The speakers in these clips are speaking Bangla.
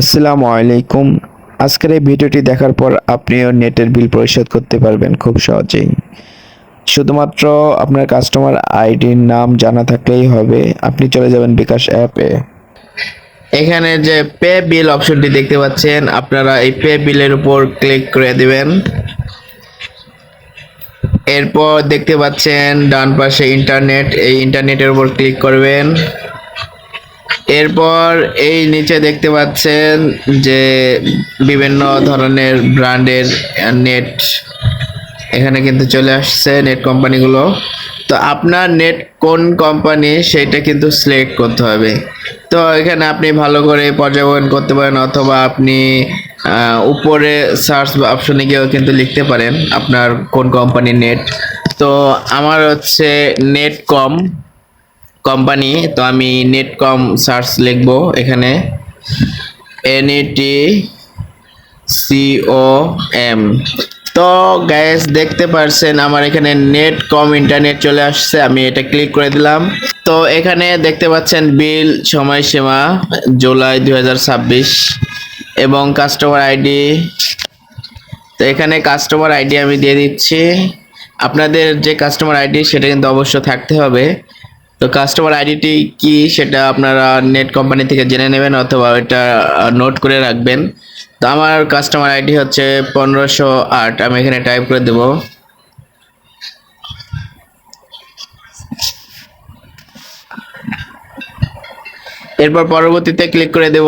আসসালামু আলাইকুম। আজকের এই ভিডিওটি দেখার পর আপনিও নেটের বিল পরিশোধ করতে পারবেন খুব সহজেই। শুধুমাত্র আপনার কাস্টমার আইডির নাম জানা থাকলেই হবে। আপনি চলে যাবেন বিকাশ অ্যাপে। এখানে যে পে বিল অপশনটি দেখতে পাচ্ছেন, আপনারা এই পে বিলের উপর ক্লিক করে দিবেন। এরপর দেখতে পাচ্ছেন ডান পাশে ইন্টারনেট, এই ইন্টারনেটের উপর ক্লিক করবেন। এরপর এই নিচে দেখতে পাচ্ছেন যে বিভিন্ন ধরনের ব্র্যান্ডের নেট এখানে কিন্তু চলে আসছে, নেট কোম্পানিগুলো। তো আপনার নেট কোন কোম্পানি সেটা কিন্তু সিলেক্ট করতে হবে। তো এখানে আপনি ভালো করে পর্যবেক্ষণ করতে পারেন, অথবা আপনি উপরে সার্চ অপশনে গিয়েও কিন্তু লিখতে পারেন আপনার কোন কোম্পানির নেট। তো আমার হচ্ছে নেটকম কোম্পানি, তো আমি নেটকম সার্চ লিখবো এখানে, NETCOM। তো গাইস দেখতে পারছেন আমার এখানে নেটকম ইন্টারনেট চলে আসছে, আমি এটা ক্লিক করে দিলাম। তো এখানে দেখতে পাচ্ছেন বিল সময়সীমা জুলাই 2026 এবং কাস্টমার আইডি। তো এখানে কাস্টমার আইডি আমি দিয়ে দিচ্ছি। আপনাদের যে কাস্টমার আইডি সেটা কিন্তু অবশ্য থাকতে হবে। তো কাস্টমার আইডিটি কি সেটা আপনারা নেট কোম্পানি থেকে জেনে নেবেন, অথবা এটা নোট করে রাখবেন। তো আমার কাস্টমার আইডি হচ্ছে 1508, আমি এখানে টাইপ করে দেব। এরপর পরবর্তীতে ক্লিক করে দেব।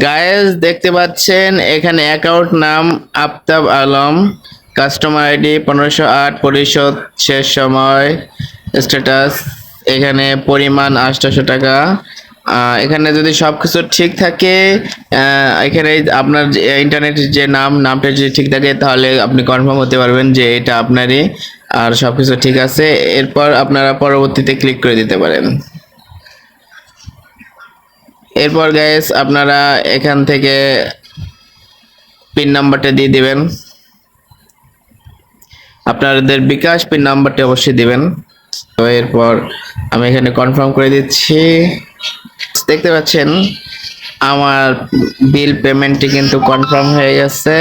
গায়েস দেখতে পাচ্ছেন এখানে অ্যাকাউন্ট নাম আফতাব আলম, কাস্টমার আইডি 1508, পরিশোধ শেষ সময়, স্ট্যাটাস এখানে পরিমাণ 800 টাকা। এখানে যদি সবকিছু ঠিক থাকে, এখানে আপনার ইন্টারনেটের যে নামটা যদি ঠিক থাকে, তাহলে আপনি কনফার্ম হতে পারবেন যে এটা আপনারই আর সবকিছু ঠিক আছে। এরপর আপনারা পরবর্তীতে ক্লিক করে দিতে পারেন। এরপর গাইস আপনারা এখান থেকে পিন নাম্বারটা দিয়ে দিবেন, আপনাদের বিকাশ পিন নাম্বারটি অবশ্যই দিবেন। তো এরপর আমি এখানে কনফার্ম করে দিচ্ছি। দেখতে পাচ্ছেন আমার বিল পেমেন্টটি কিন্তু কনফার্ম হয়ে গেছে।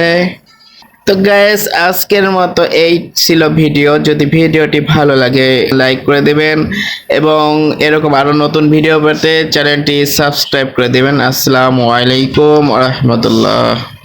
তো গাইস আজকের মতো এই ছিল ভিডিও। যদি ভিডিওটি ভালো লাগে লাইক করে দেবেন, এবং এরকম আরো নতুন ভিডিও পেতে চ্যানেলটি সাবস্ক্রাইব করে দেবেন। আসসালামু আলাইকুম ওয়া রাহমাতুল্লাহ।